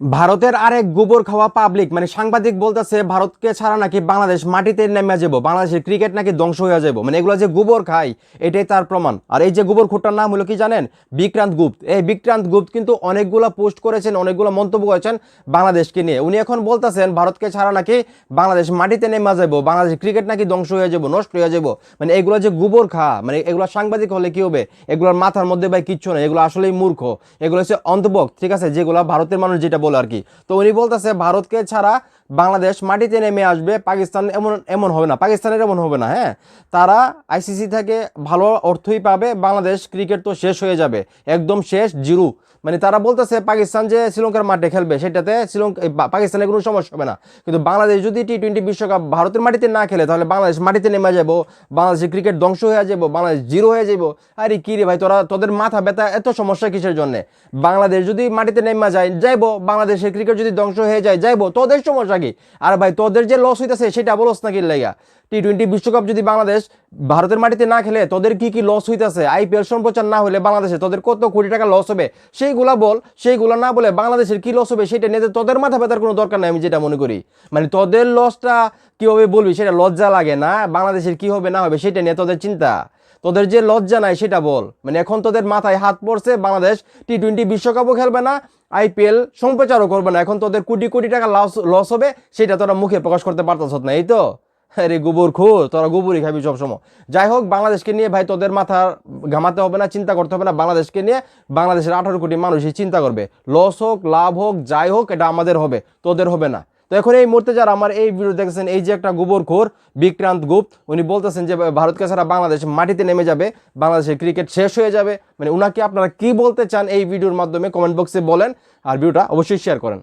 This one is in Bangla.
ভারতের আরেক গোবর খাওয়া পাবলিক মানে সাংবাদিক বলতেছে ভারতকে ছাড়া নাকি বাংলাদেশ মাটিতে নেমে যাব, বাংলাদেশের ক্রিকেট নাকি ধ্বংস হয়ে যাব। মানে এগুলো যে গোবর খায় এটাই তার প্রমাণ। আর এই যে গোবর খোরটার নাম হলো কি জানেন? বিক্রান্ত গুপ্ত। এই বিক্রান্ত গুপ্ত কিন্তু অনেকগুলো পোস্ট করেছেন, অনেকগুলো মন্তব্য করেছেন বাংলাদেশকে নিয়ে। উনি এখন বলতেছেন ভারতকে ছাড়া নাকি বাংলাদেশ মাটিতে নেমে যাব, বাংলাদেশের ক্রিকেট নাকি ধ্বংস হয়ে যাব, নষ্ট হয়ে যাব। মানে এগুলো যে গোবর খা, মানে এগুলো সাংবাদিক হলে কি হবে? এগুলোর মাথার মধ্যে ভাই কিচ্ছু নেই, এগুলো আসলেই মূর্খ, এগুলো হচ্ছে অন্ধভক্ত, ঠিক আছে, যেগুলো ভারতের মানুষ যেটা বলে আর কি। তো উনি বলতেছে ভারতকে ছাড়া বাংলাদেশ মাটিতে নেমে আসবে, পাকিস্তান এমন এমন হবে না, পাকিস্তানের এমন হবে না। হ্যাঁ, তারা আইসিসি থেকে ভালো অর্থই পাবে, বাংলাদেশ ক্রিকেট তো শেষ হয়ে যাবে, একদম শেষ, জিরো। মানে তারা বলতেছে পাকিস্তান যে শ্রীলঙ্কার মাঠে খেলবে সেটাতে পাকিস্তানের কোনো সমস্যা হবে না, কিন্তু বাংলাদেশ যদি টি-20 বিশ্বকাপ ভারতের মাটিতে না খেলে তাহলে বাংলাদেশ মাটিতে নেমে যাব, বাংলাদেশের ক্রিকেট ধ্বংস হয়ে যাব, বাংলাদেশ জিরো হয়ে যাব। আরে কি রে ভাই, তোদের মাথা ব্যথা এত সমস্যা কিসের জন্য? বাংলাদেশ যদি মাটিতে নেমে যায় যাইবো, বাংলাদেশের ক্রিকেট যদি ধ্বংস হয়ে যায় যাইবো, তোদের সমস্যা কি? আর ভাই তোদের যে লস হইতেছে সেটা বলস নাকি লাইগা? টি-20 বিশ্বকাপ যদি বাংলাদেশ ভারতের মাটিতে না খেলে তোদের কি কি লস হইতেছে, আইপিএল সম্প্রচার না হলে বাংলাদেশে তোদের কত কোটি টাকা লস হবে সেইগুলা বল। সেইগুলা না বলে বাংলাদেশের কি লস হবে সেটা নিয়ে তোদের মাথা ব্যথার কোনো দরকার নাই, আমি যেটা মনে করি। মানে তোদের লসটা কিভাবে বলবি সেটা লজ্জা লাগে না? বাংলাদেশের কি হবে না হবে সেটা নিয়ে তোদের চিন্তা, তোদের যে লজ্জা নাই সেটা বল। মানে এখন তোদের মাথায় হাত পড়ছে বাংলাদেশ টি-20 বিশ্বকাপও খেলবে না, আইপিএল সম্প্রচারও করবে না, এখন তোদের কোটি কোটি টাকা লস হবে, সেটা তোরা মুখে প্রকাশ করতে পারতাস না, এই তো। আরে গোবর খোর, তোরা গোবরই খাবি সবসময়। যাই হোক, বাংলাদেশকে নিয়ে ভাই তোদের মাথা ঘামাতে হবে না, চিন্তা করতে হবে না। বাংলাদেশকে নিয়ে বাংলাদেশের 18 কোটি মানুষই চিন্তা করবে, লস হোক লাভ হোক যাই হোক এটা আমাদের হবে, তোদের হবে না। তো এখন এই মুহূর্তে যারা আমার এই ভিডিও দেখছেন, এই যে একটা গোবরখোর বিক্রান্ত গুপ্ত, উনি বলতেছেন যে ভারতকে ছাড়া বাংলাদেশ মাটিতে নেমে যাবে, বাংলাদেশের ক্রিকেট শেষ হয়ে যাবে। মানে উনাকে আপনারা কি বলতে চান এই ভিডিওর মাধ্যমে কমেন্ট বক্সে বলেন, আর ভিডিওটা অবশ্যই শেয়ার করেন।